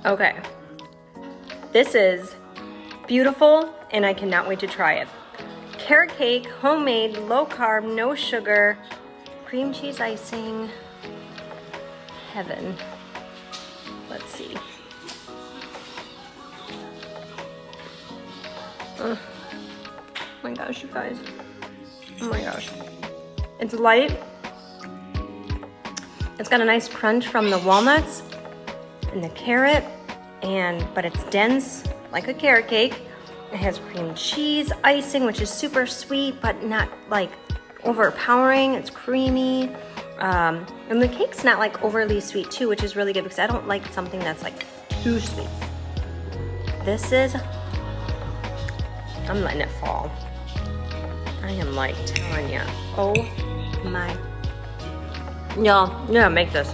Okay, this is beautiful and I cannot wait to try it. Carrot cake, homemade, low carb, no sugar, cream cheese icing, heaven. Let's see. Oh my gosh, you guys. Oh my gosh. It's light. It's got a nice crunch from the walnuts and the carrot, but it's dense like a carrot cake. It has cream cheese icing, which is super sweet, but not like overpowering. It's creamy. And the cake's not like overly sweet too, which is really good because I don't like something that's like too sweet. This is, I'm letting it fall. I am like telling you, oh my. Yeah, make this.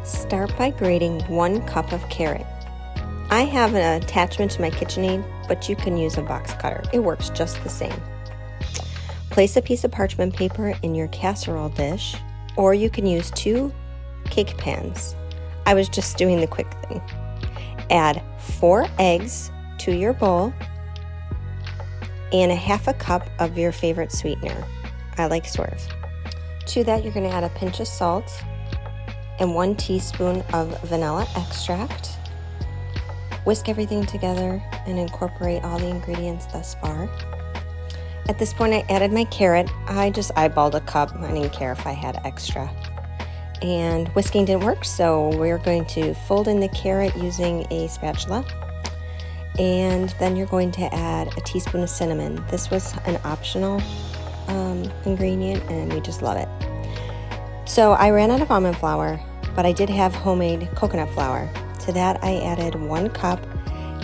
Start by grating 1 cup of carrot. I have an attachment to my KitchenAid, but you can use a box cutter. It works just the same. Place a piece of parchment paper in your casserole dish, or you can use 2 cake pans. I was just doing the quick thing. Add 4 eggs to your bowl and 1/2 cup of your favorite sweetener. I like Swerve. To that, you're going to add a pinch of salt and 1 teaspoon of vanilla extract. Whisk everything together and incorporate all the ingredients thus far. At this point, I added my carrot. I just eyeballed a cup. I didn't care if I had extra. And whisking didn't work, so we're going to fold in the carrot using a spatula. And then you're going to add a teaspoon of cinnamon. This was an optional ingredient, and we just love it. So I ran out of almond flour, but I did have homemade coconut flour. To that, I added 1 cup,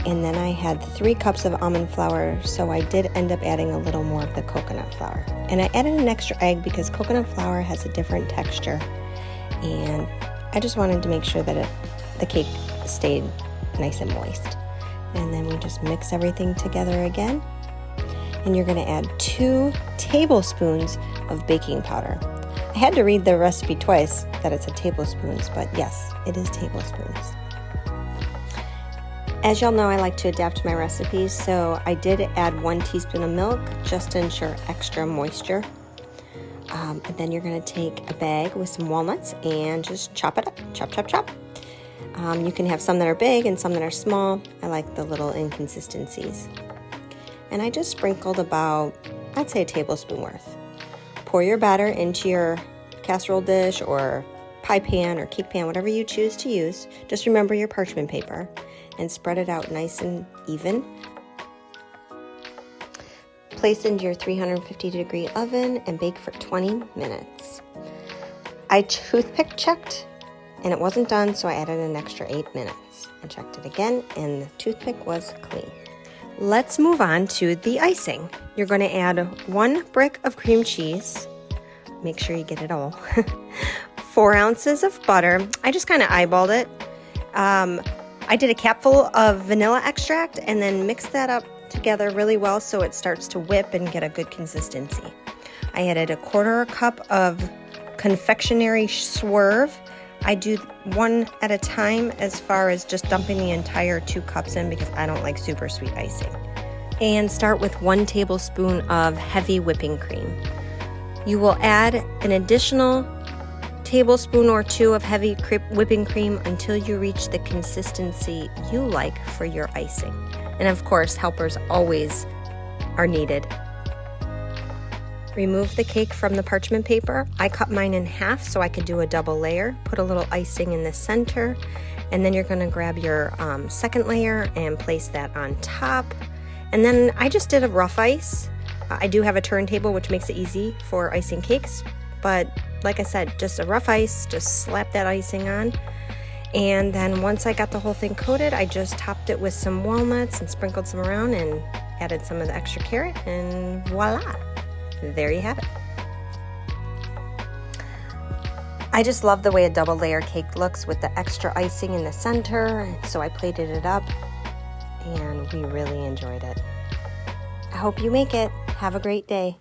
and then I had 3 cups of almond flour, so I did end up adding a little more of the coconut flour. And I added an extra egg because coconut flour has a different texture, and I just wanted to make sure that the cake stayed nice and moist. And then we just mix everything together again, and you're going to add 2 tablespoons of baking powder. I had to read the recipe twice that it's a tablespoons, but yes, it is tablespoons. As y'all know, I like to adapt my recipes, so I did add 1 teaspoon of milk just to ensure extra moisture. And then you're going to take a bag with some walnuts and just chop it up. Chop, chop, chop. You can have some that are big and some that are small. I like the little inconsistencies. And I just sprinkled about, I'd say, a tablespoon worth. Pour your batter into your casserole dish or pie pan or cake pan, whatever you choose to use. Just remember your parchment paper and spread it out nice and even. Place into your 350-degree oven and bake for 20 minutes. I toothpick checked and it wasn't done, so I added an extra 8 minutes. I checked it again and the toothpick was clean. Let's move on to the icing. You're going to add 1 brick of cream cheese. Make sure you get it all. 4 ounces of butter. I just kind of eyeballed it. I did a capful of vanilla extract and then mixed that up together really well so it starts to whip and get a good consistency. I added 1/4 cup of confectionery Swerve. I do 1 at a time as far as just dumping the entire 2 cups in because I don't like super sweet icing. And start with 1 tablespoon of heavy whipping cream. You will add an additional tablespoon or 2 of heavy whipping cream until you reach the consistency you like for your icing. And of course, helpers always are needed. Remove the cake from the parchment paper. I cut mine in half so I could do a double layer. Put a little icing in the center, and then you're going to grab your second layer and place that on top. And then I just did a rough ice. I do have a turntable, which makes it easy for icing cakes, but like I said, just a rough ice, just slap that icing on. And then once I got the whole thing coated, I just topped it with some walnuts and sprinkled some around and added some of the extra carrot, and voila, there you have it. I just love the way a double layer cake looks with the extra icing in the center, so I plated it up and we really enjoyed it. I hope you make it. Have a great day.